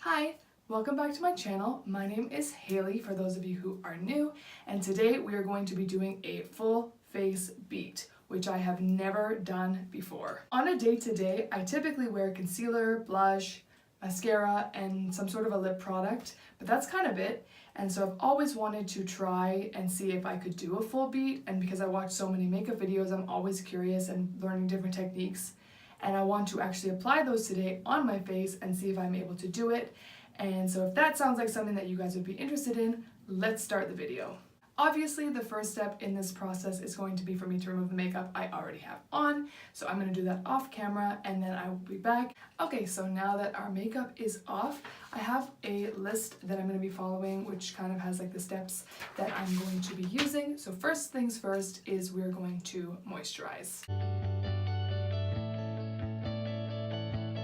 Hi, welcome back to my channel. My name is Haley for those of you who are new, and today we are going to be doing a full face beat, which I have never done before. On a day-to-day, I typically wear concealer, blush, mascara, and some sort of a lip product, but that's kind of it. And so I've always wanted to try and see if I could do a full beat, and because I watch so many makeup videos, I'm always curious and learning different techniques. And I want to actually apply those today on my face and see if I'm able to do it. And so if that sounds like something that you guys would be interested in, let's start the video. Obviously, the first step in this process is going to be for me to remove the makeup I already have on. So I'm going to do that off camera and then I will be back. Okay, so now that our makeup is off, I have a list that I'm going to be following, which kind of has like the steps that I'm going to be using. So first things first is we're going to moisturize.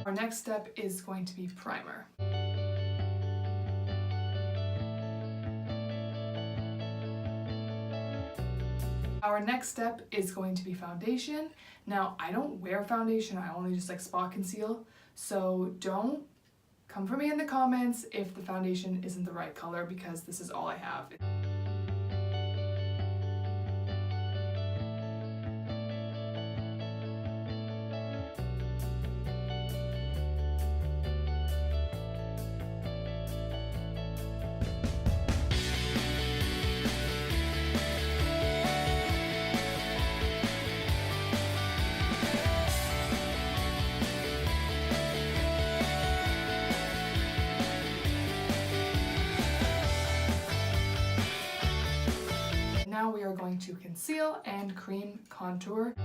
Our next step is going to be primer. Our next step is going to be foundation. Now, I don't wear foundation, I only just like spot conceal, so don't come for me in the comments if the foundation isn't the right color because this is all I have. Now we are going to conceal and cream contour.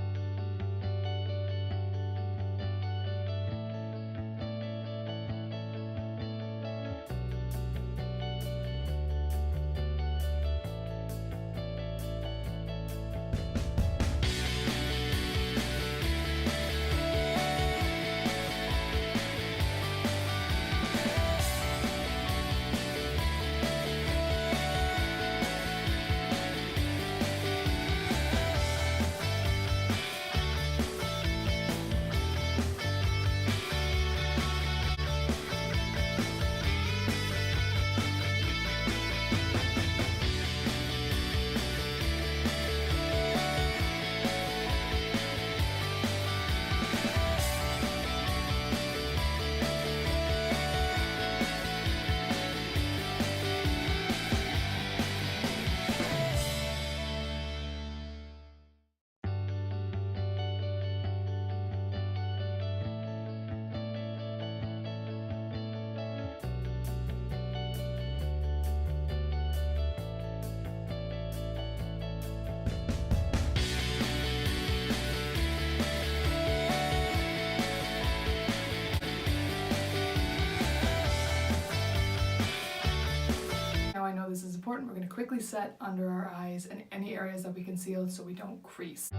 I know this is important. We're going to quickly set under our eyes and any areas that we concealed so we don't crease.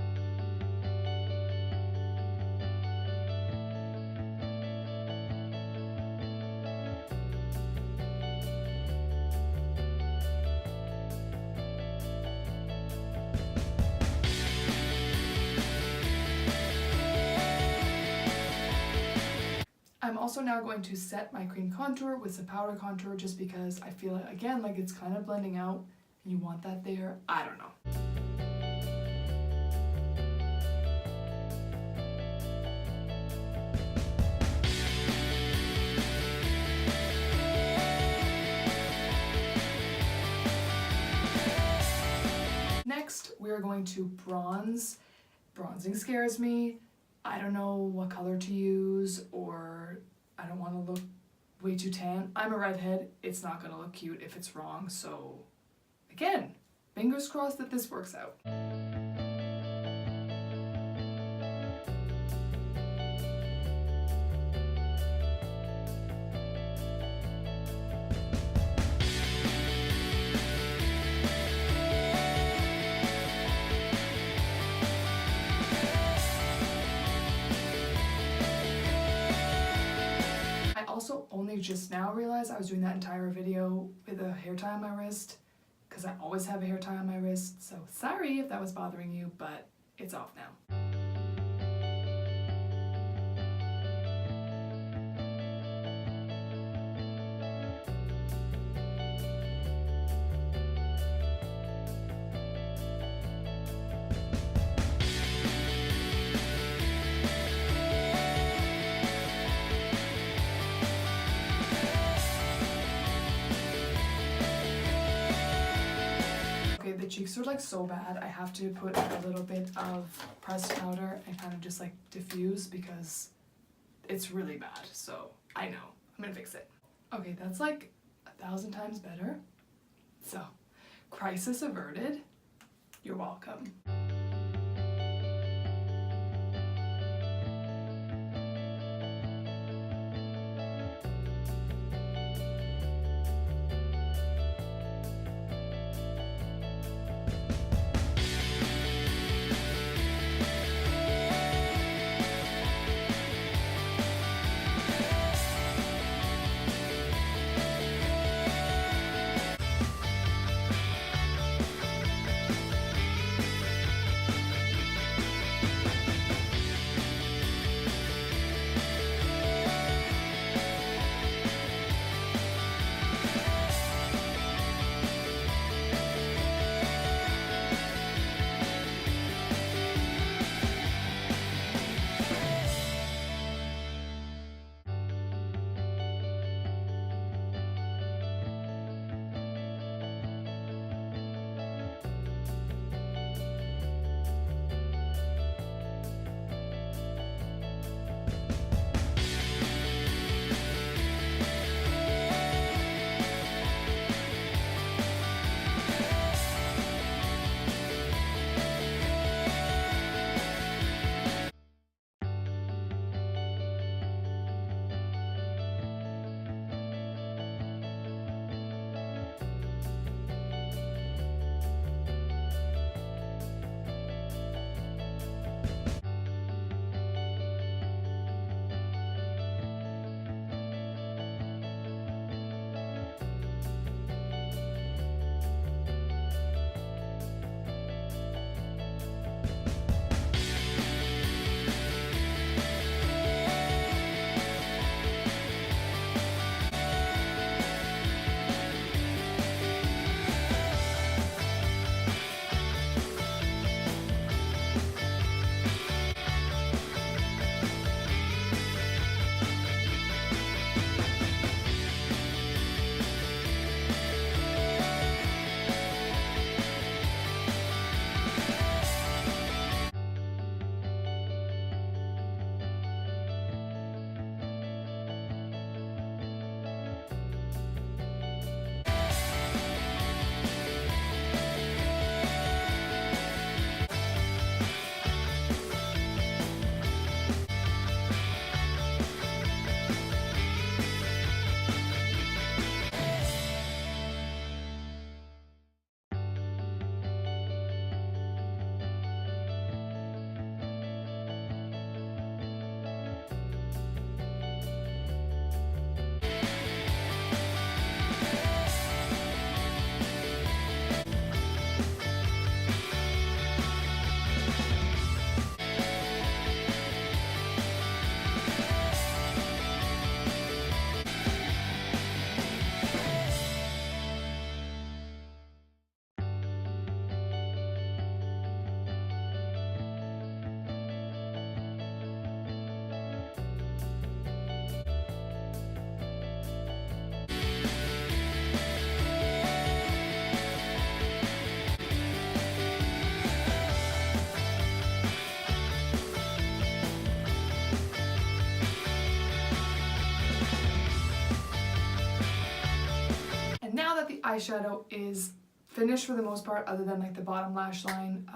I'm also now going to set my cream contour with some powder contour just because I feel again like it's kind of blending out and you want that there. I don't know. Next, we're going to bronze. Bronzing scares me. I don't know what color to use, or I don't want to look way too tan. I'm a redhead, it's not going to look cute if it's wrong, so again, fingers crossed that this works out. Also only just now realized I was doing that entire video with a hair tie on my wrist because I always have a hair tie on my wrist, so sorry if that was bothering you, but it's off now. cheeks are like so bad. I have to put a little bit of pressed powder and kind of just like diffuse because it's really bad. So I know, I'm gonna fix it. Okay, that's like 1,000 times better. So, crisis averted. You're welcome. eyeshadow is finished for the most part, other than like the bottom lash line.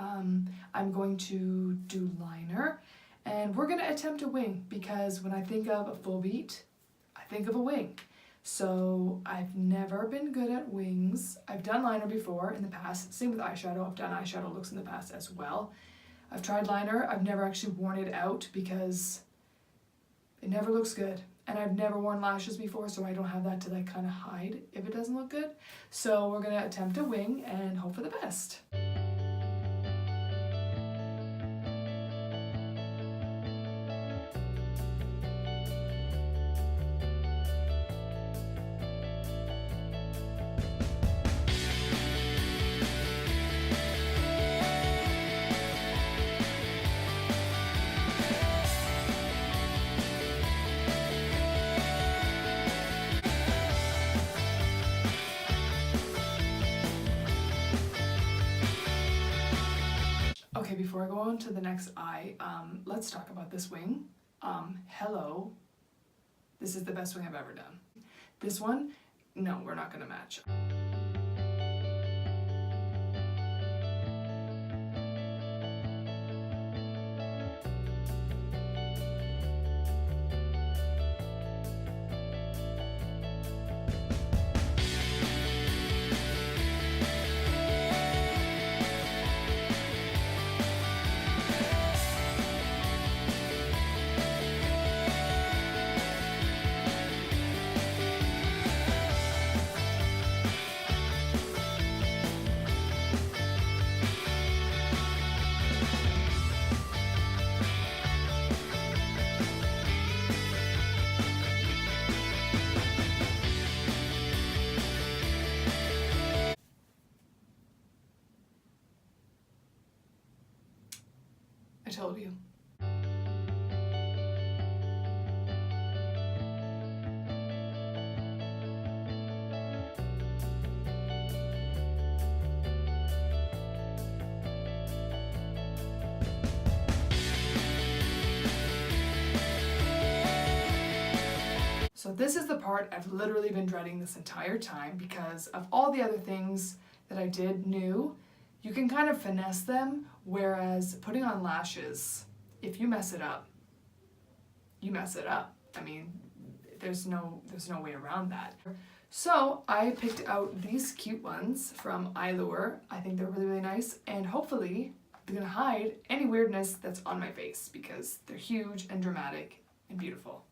I'm going to do liner, and we're gonna attempt a wing, because when I think of a full beat, I think of a wing. So I've never been good at wings. I've done liner before in the past, same with eyeshadow. I've done eyeshadow looks in the past as well. I've tried liner. I've never actually worn it out because it never looks good. And I've never worn lashes before, so I don't have that to like kind of hide if it doesn't look good. So we're gonna attempt a wing and hope for the best. before I go on to the next eye, let's talk about this wing. Hello. This is the best wing I've ever done. This one, no, we're not gonna match. I told you. So this is the part I've literally been dreading this entire time because of all the other things that I did new. You can kind of finesse them, whereas putting on lashes, if you mess it up, you mess it up. I mean, there's no way around that. So I picked out these cute ones from Eyelure. I think they're really, really nice, and hopefully they're gonna hide any weirdness that's on my face because they're huge and dramatic and beautiful.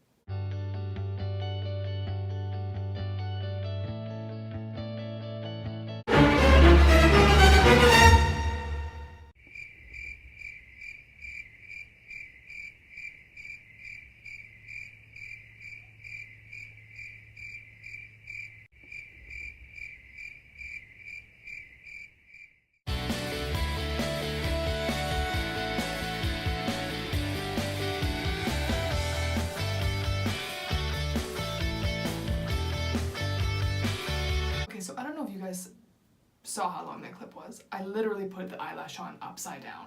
Saw how long that clip was. I literally put the eyelash on upside down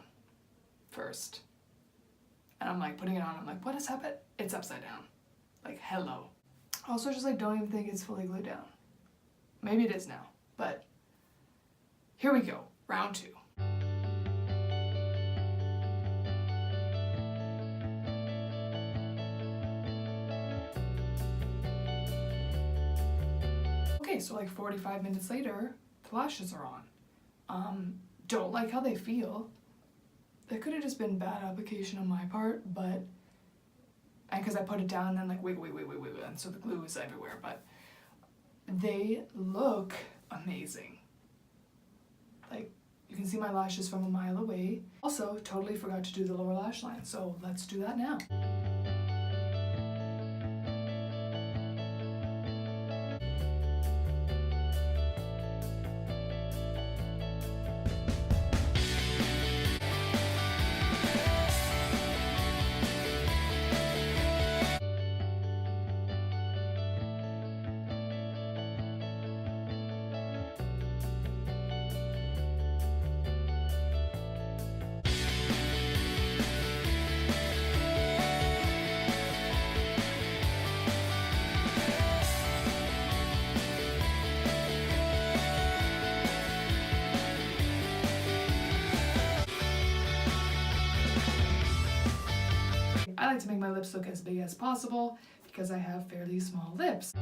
first. And I'm like putting it on, I'm like, what has happened? It's upside down. Like, hello. Also just like don't even think it's fully glued down. Maybe it is now, but here we go, round 2. Okay, so like 45 minutes later, the lashes are on. Don't like how they feel. That could have just been bad application on my part, but because I put it down and then like wait, and so the glue is everywhere, but they look amazing. Like, you can see my lashes from a mile away. Also, totally forgot to do the lower lash line, so let's do that now. I like to make my lips look as big as possible because I have fairly small lips.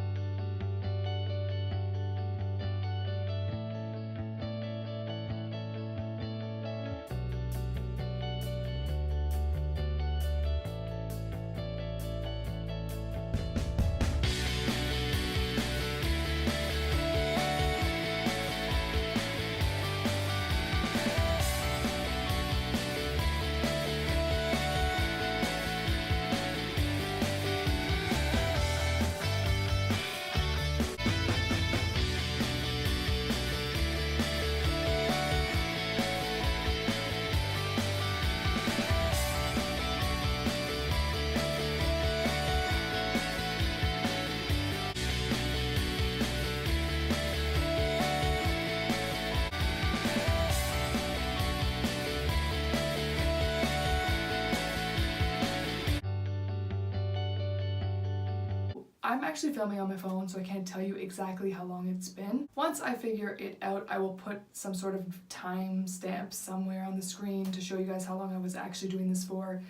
I'm actually filming on my phone, so I can't tell you exactly how long it's been. Once I figure it out, I will put some sort of time stamp somewhere on the screen to show you guys how long I was actually doing this for.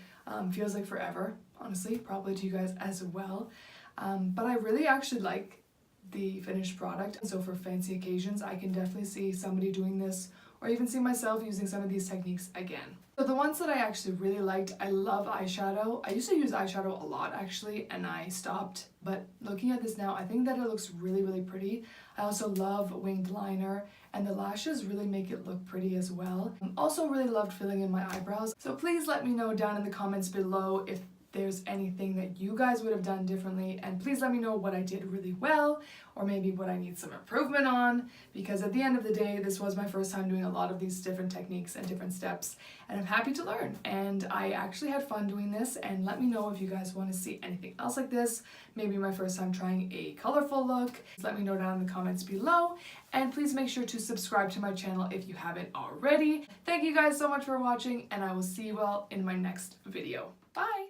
Feels like forever, honestly, probably to you guys as well. But I really actually like the finished product. So for fancy occasions, I can definitely see somebody doing this, or even see myself using some of these techniques again. So the ones that I actually really liked, I love eyeshadow. I used to use eyeshadow a lot actually, and I stopped. But looking at this now, I think that it looks really, really pretty. I also love winged liner, and the lashes really make it look pretty as well. Also really loved filling in my eyebrows. So please let me know down in the comments below if there's anything that you guys would have done differently, and please let me know what I did really well, or maybe what I need some improvement on, because at the end of the day, this was my first time doing a lot of these different techniques and different steps, and I'm happy to learn, and I actually had fun doing this. And let me know if you guys want to see anything else like this, maybe my first time trying a colorful look. Let me know down in the comments below, and please make sure to subscribe to my channel if you haven't already. Thank you guys so much for watching, and I will see you all in my next video. Bye!